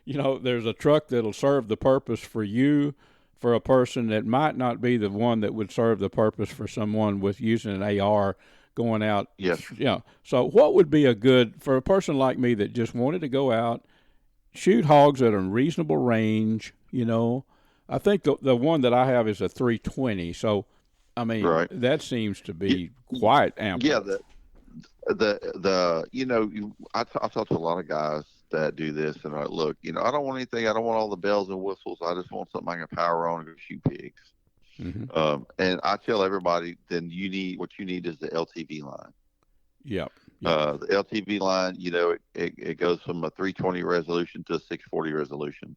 There's a truck that'll serve the purpose for you, for a person that might not be the one that would serve the purpose for someone with using an AR going out. Yes. Yeah. So what would be for a person like me that just wanted to go out, shoot hogs at a reasonable range, I think the one that I have is a 320. So, right. That seems to be quite ample. Yeah. I talk to a lot of guys that do this, and I look, I don't want anything. I don't want all the bells and whistles. I just want something I can power on and go shoot pigs. Mm-hmm. And I tell everybody, then what you need is the LTV line. Yep. The LTV line, it goes from a 320 resolution to a 640 resolution.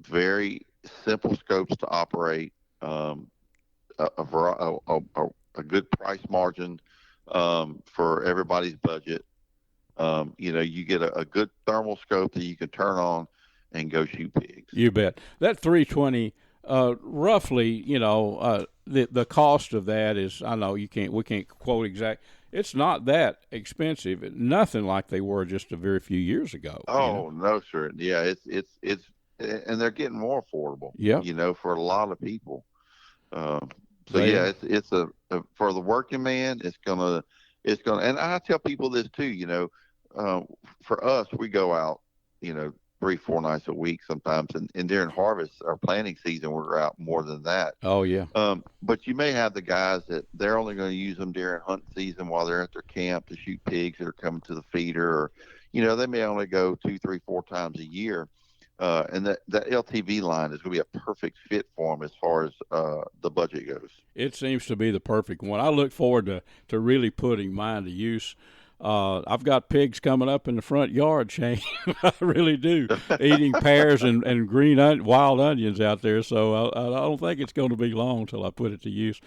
Very simple scopes to operate. A good price margin for everybody's budget. You get a good thermal scope that you can turn on and go shoot pigs. You bet. That 320, roughly, the cost of that is, I know we can't quote exact. It's not that expensive. Nothing like they were just a very few years ago. Oh, no, sir. Yeah, it's and they're getting more affordable. Yeah. For a lot of people. It's for the working man, it's gonna, and I tell people this too, for us, we go out, 3-4 nights a week sometimes, and during harvest or planting season, we're out more than that. Oh yeah. But you may have the guys that they're only going to use them during hunting season while they're at their camp to shoot pigs that are coming to the feeder, or, they may only go 2, 3, 4 times a year. And that LTV line is going to be a perfect fit for them as far as the budget goes. It seems to be the perfect one. I look forward to really putting mine to use. I've got pigs coming up in the front yard, Shane. I really do, eating pears and green wild onions out there. So I don't think it's going to be long till I put it to use.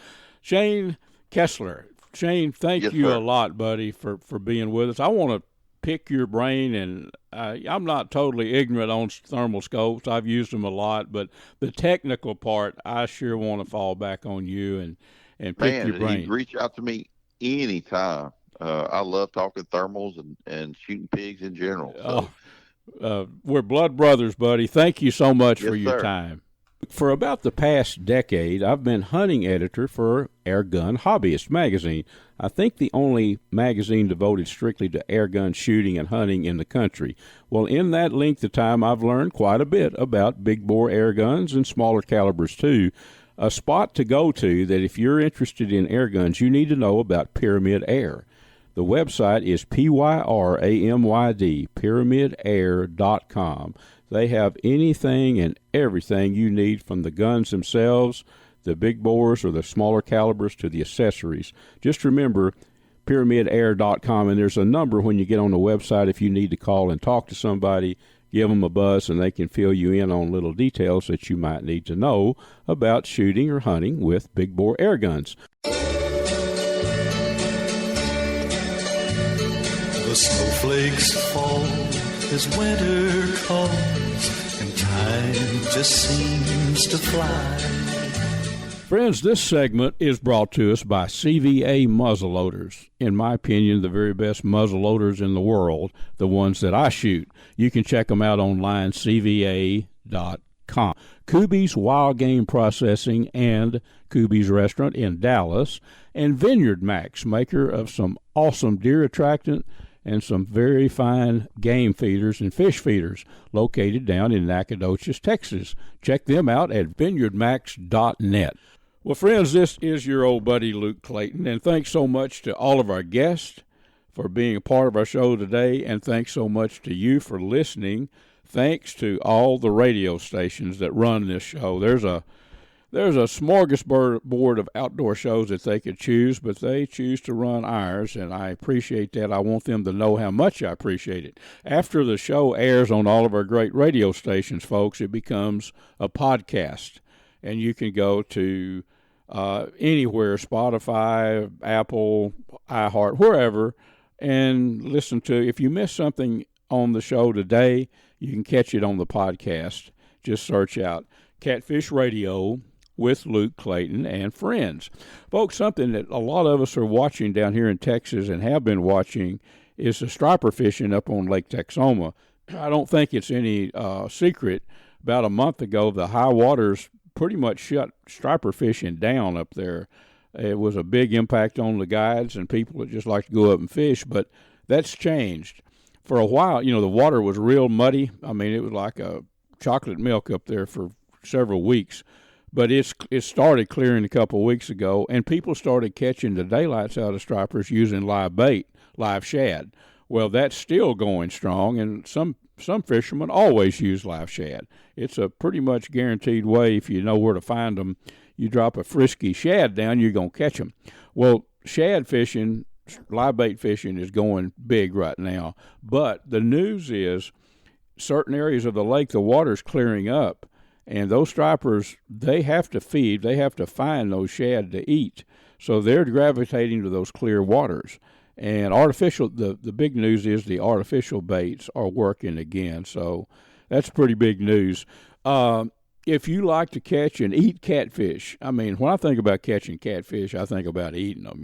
Shane Kessier. Shane, thank Yes, you sir. a lot, buddy, for being with us. I want to pick your brain, and I'm not totally ignorant on thermal scopes. I've used them a lot, but the technical part, I sure want to fall back on you and pick your brain. You reach out to me anytime. I love talking thermals and shooting pigs in general. So. We're blood brothers, buddy. Thank you so much Yes, for your sir. time. For about the past decade, I've been hunting editor for Airgun Hobbyist magazine. I think the only magazine devoted strictly to airgun shooting and hunting in the country. Well, in that length of time, I've learned quite a bit about big bore air guns and smaller calibers too. A spot to go to that if you're interested in air guns, you need to know about Pyramyd Air. The website is PYRAMYD, PyramydAir.com. They have anything and everything you need, from the guns themselves, the big bores or the smaller calibers, to the accessories. Just remember PyramydAir.com, and there's a number when you get on the website if you need to call and talk to somebody. Give them a buzz, and they can fill you in on little details that you might need to know about shooting or hunting with big bore air guns. The snowflakes fall as winter comes, and time just seems to fly. Friends, this segment is brought to us by CVA Muzzleloaders. In my opinion, the very best muzzleloaders in the world, the ones that I shoot. You can check them out online, CVA.com. Kuby's Wild Game Processing and Kuby's Restaurant in Dallas, and VINEYARDMAX, maker of some awesome deer attractant and some very fine game feeders and fish feeders, located down in Nacogdoches, Texas. Check them out at vineyardmax.net. Well, friends, this is your old buddy Luke Clayton, and thanks so much to all of our guests for being a part of our show today, and thanks so much to you for listening. Thanks to all the radio stations that run this show. There's a smorgasbord of outdoor shows that they could choose, but they choose to run ours, and I appreciate that. I want them to know how much I appreciate it. After the show airs on all of our great radio stations, folks, it becomes a podcast, and you can go to anywhere, Spotify, Apple, iHeart, wherever, and listen to. If you miss something on the show today, you can catch it on the podcast. Just search out Catfish Radio with Luke Clayton and friends. Folks, something that a lot of us are watching down here in Texas and have been watching is the striper fishing up on Lake Texoma. I don't think it's any secret. About a month ago, the high waters pretty much shut striper fishing down up there. It was a big impact on the guides and people that just like to go up and fish, but that's changed. For a while, the water was real muddy. I mean, it was like a chocolate milk up there for several weeks. But it started clearing a couple of weeks ago, and people started catching the daylights out of stripers using live bait, live shad. Well, that's still going strong, and some fishermen always use live shad. It's a pretty much guaranteed way. If you know where to find them, you drop a frisky shad down, you're going to catch them. Well, shad fishing, live bait fishing is going big right now. But the news is certain areas of the lake, the water's clearing up. And those stripers, they have to feed, they have to find those shad to eat. So they're gravitating to those clear waters. And the big news is the artificial baits are working again. So that's pretty big news. If you like to catch and eat catfish, I mean, when I think about catching catfish, I think about eating them,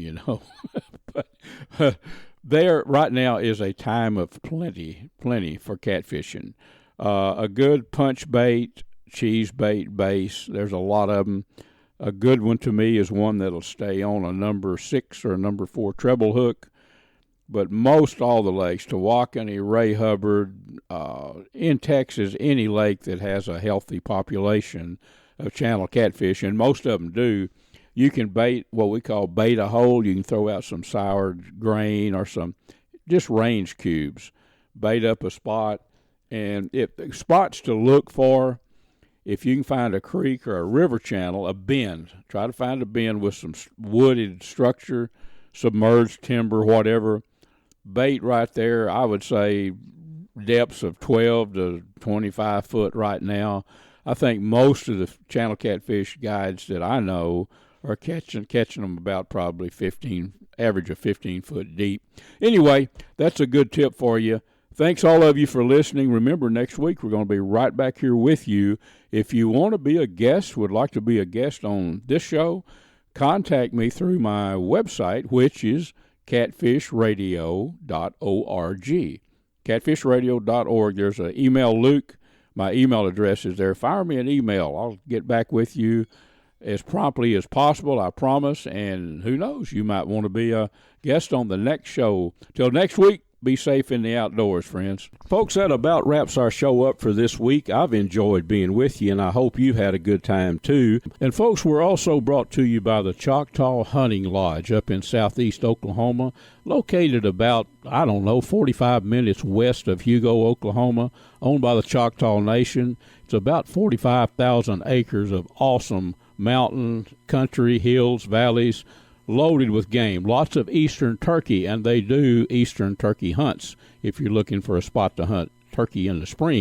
But there right now is a time of plenty for catfishing. A good punch bait, cheese bait base, there's a lot of them. A good one to me is one that'll stay on a number 6 or a number 4 treble hook. But most all the lakes, Tawakoni, Ray Hubbard, in Texas, any lake that has a healthy population of channel catfish, and most of them do, you can bait what we call bait a hole. You can throw out some soured grain or some just range cubes, bait up a spot, and if the spots to look for, if you can find a creek or a river channel, a bend, try to find a bend with some wooded structure, submerged timber, whatever. Bait right there, I would say depths of 12 to 25 foot right now. I think most of the channel catfish guides that I know or catching them about probably 15, average of 15 foot deep. Anyway, that's a good tip for you. Thanks all of you for listening. Remember, next week we're going to be right back here with you. If you want to be a guest, would like to be a guest on this show, contact me through my website, which is catfishradio.org. Catfishradio.org. There's an email, Luke. My email address is there. Fire me an email. I'll get back with you as promptly as possible, I promise. And who knows, you might want to be a guest on the next show. Till next week, be safe in the outdoors, friends. Folks, that about wraps our show up for this week. I've enjoyed being with you, and I hope you had a good time, too. And, folks, we're also brought to you by the Choctaw Hunting Lodge up in southeast Oklahoma, located about, 45 minutes west of Hugo, Oklahoma, owned by the Choctaw Nation. It's about 45,000 acres of awesome mountain, country, hills, valleys, loaded with game, lots of eastern turkey, and they do eastern turkey hunts if you're looking for a spot to hunt turkey in the spring.